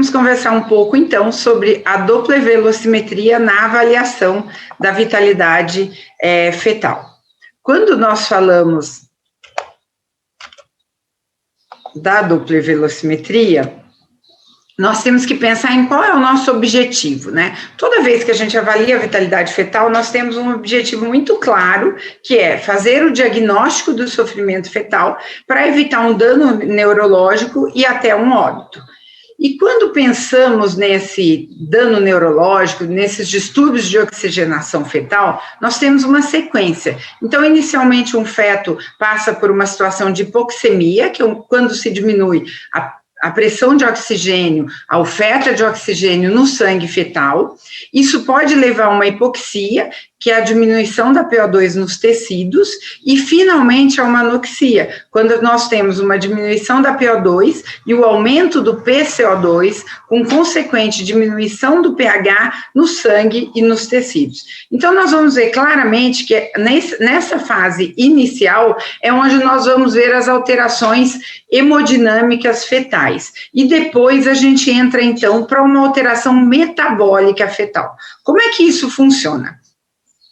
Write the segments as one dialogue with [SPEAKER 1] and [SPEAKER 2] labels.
[SPEAKER 1] vamos conversar um pouco, então, sobre a Doppler velocimetria na avaliação da vitalidade fetal. Quando nós falamos da Doppler velocimetria, nós temos que pensar em qual é o nosso objetivo, né? Toda vez que a gente avalia a vitalidade fetal, nós temos um objetivo muito claro, que é fazer o diagnóstico do sofrimento fetal para evitar um dano neurológico e até um óbito. E quando pensamos nesse dano neurológico, nesses distúrbios de oxigenação fetal, nós temos uma sequência. Então, inicialmente, um feto passa por uma situação de hipoxemia, que é quando se diminui a pressão de oxigênio, a oferta de oxigênio no sangue fetal. Isso pode levar a uma hipoxia, que é a diminuição da PO2 nos tecidos, e finalmente a uma anoxia, quando nós temos uma diminuição da PO2 e o aumento do PCO2, com consequente diminuição do pH no sangue e nos tecidos. Então, nós vamos ver claramente que nessa fase inicial é onde nós vamos ver as alterações hemodinâmicas fetais. E depois a gente entra, então, para uma alteração metabólica fetal. Como é que isso funciona?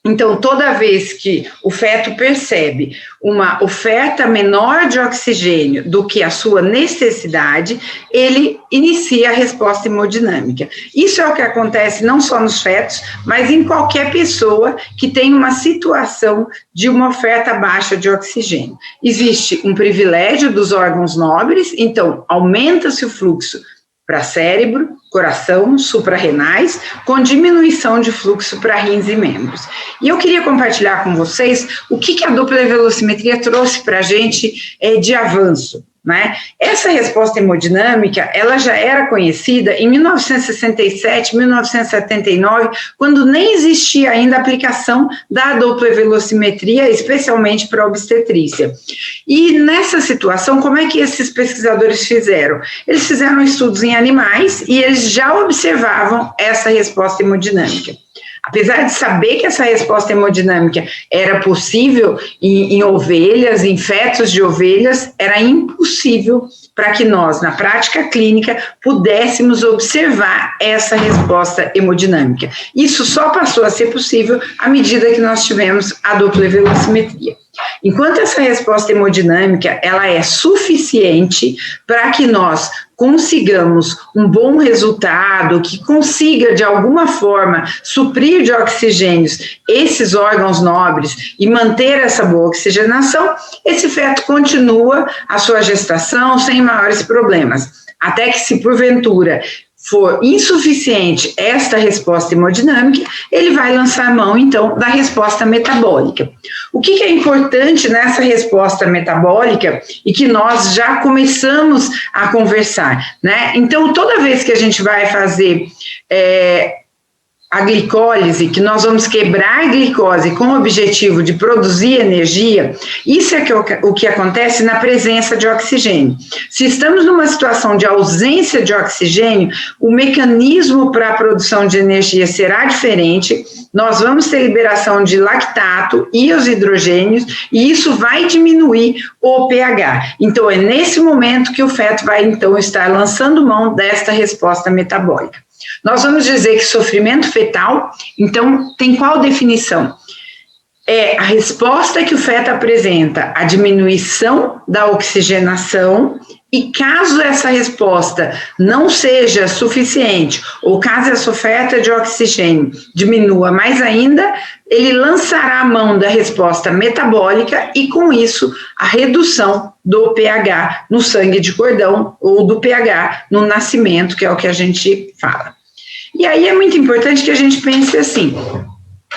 [SPEAKER 1] Então, toda vez que o feto percebe uma oferta menor de oxigênio do que a sua necessidade, ele inicia a resposta hemodinâmica. Isso é o que acontece não só nos fetos, mas em qualquer pessoa que tem uma situação de uma oferta baixa de oxigênio. Existe um privilégio dos órgãos nobres, então aumenta-se o fluxo para cérebro, coração, suprarrenais, com diminuição de fluxo para rins e membros. E eu queria compartilhar com vocês o que a Doppler velocimetria trouxe para a gente de avanço, né? Essa resposta hemodinâmica, ela já era conhecida em 1967, 1979, quando nem existia ainda a aplicação da Doppler velocimetria, especialmente para a obstetrícia. E nessa situação, como é que esses pesquisadores fizeram? Eles fizeram estudos em animais e eles já observavam essa resposta hemodinâmica. Apesar de saber que essa resposta hemodinâmica era possível em ovelhas, em fetos de ovelhas, era impossível para que nós, na prática clínica, pudéssemos observar essa resposta hemodinâmica. Isso só passou a ser possível à medida que nós tivemos a Doppler velocimetria. Enquanto essa resposta hemodinâmica, ela é suficiente para que nós consigamos um bom resultado, que consiga, de alguma forma, suprir de oxigênios esses órgãos nobres e manter essa boa oxigenação, esse feto continua a sua gestação sem maiores problemas. Até que, se porventura for insuficiente esta resposta hemodinâmica, ele vai lançar a mão, então, da resposta metabólica. O que é importante nessa resposta metabólica e que nós já começamos a conversar, né? Então, toda vez que a gente vai fazer a glicólise, que nós vamos quebrar a glicose com o objetivo de produzir energia, isso é o que acontece na presença de oxigênio. Se estamos numa situação de ausência de oxigênio, o mecanismo para a produção de energia será diferente, nós vamos ter liberação de lactato e os hidrogênios, e isso vai diminuir o pH. Então, é nesse momento que o feto vai, então, estar lançando mão desta resposta metabólica. Nós vamos dizer que sofrimento fetal, então, tem qual definição? É a resposta que o feto apresenta à diminuição da oxigenação, e caso essa resposta não seja suficiente, ou caso essa oferta de oxigênio diminua mais ainda, ele lançará a mão da resposta metabólica e, com isso, a redução do pH no sangue de cordão ou do pH no nascimento, que é o que a gente fala. E aí é muito importante que a gente pense assim: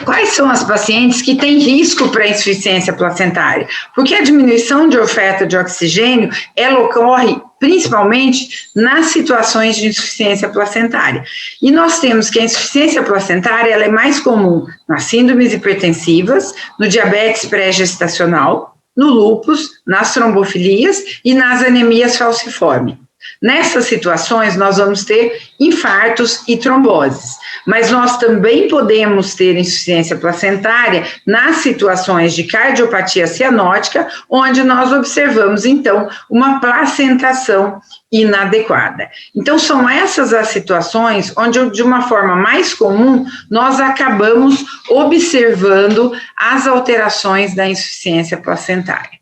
[SPEAKER 1] quais são as pacientes que têm risco para insuficiência placentária? Porque a diminuição de oferta de oxigênio, ela ocorre principalmente nas situações de insuficiência placentária. E nós temos que a insuficiência placentária, ela é mais comum nas síndromes hipertensivas, no diabetes pré-gestacional, no lúpus, nas trombofilias e nas anemias falciformes. Nessas situações, nós vamos ter infartos e tromboses. mas nós também podemos ter insuficiência placentária nas situações de cardiopatia cianótica, onde nós observamos, então, uma placentação inadequada. Então, são essas as situações onde, de uma forma mais comum, nós acabamos observando as alterações da insuficiência placentária.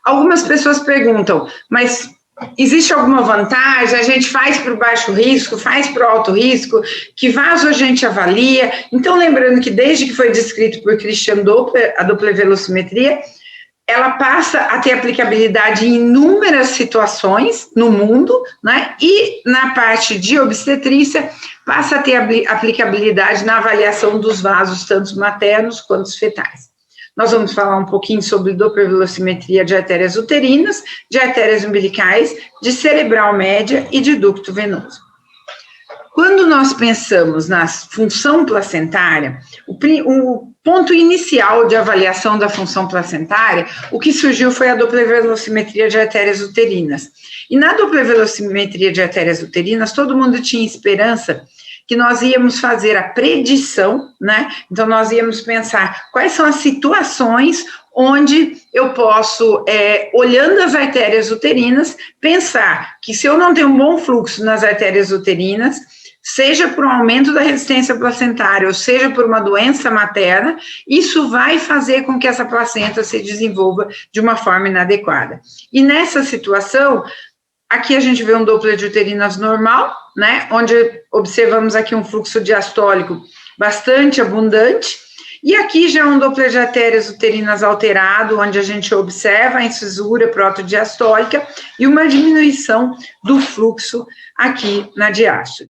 [SPEAKER 1] Algumas pessoas perguntam, mas existe alguma vantagem? A gente faz para o baixo risco, faz para o alto risco? Que vaso a gente avalia? Então, lembrando que desde que foi descrito por Christian Doppler, a dopplervelocimetria, ela passa a ter aplicabilidade em inúmeras situações no mundo, né? E na parte de obstetrícia, passa a ter aplicabilidade na avaliação dos vasos, tanto maternos quanto os fetais. Nós vamos falar um pouquinho sobre dopplervelocimetria de artérias uterinas, de artérias umbilicais, de cerebral média e de ducto venoso. Quando nós pensamos na função placentária, o ponto inicial de avaliação da função placentária, o que surgiu foi a dopplervelocimetria de artérias uterinas. E na dopplervelocimetria de artérias uterinas, todo mundo tinha esperança que nós íamos fazer a predição, né? Então, nós íamos pensar quais são as situações onde eu posso, olhando as artérias uterinas, pensar que se eu não tenho um bom fluxo nas artérias uterinas, seja por um aumento da resistência placentária, ou seja por uma doença materna, isso vai fazer com que essa placenta se desenvolva de uma forma inadequada. E nessa situação, aqui a gente vê um Doppler de uterinas normal, né, onde observamos aqui um fluxo diastólico bastante abundante, e aqui já um Doppler de artérias uterinas alterado, onde a gente observa a incisura protodiastólica e uma diminuição do fluxo aqui na diástole.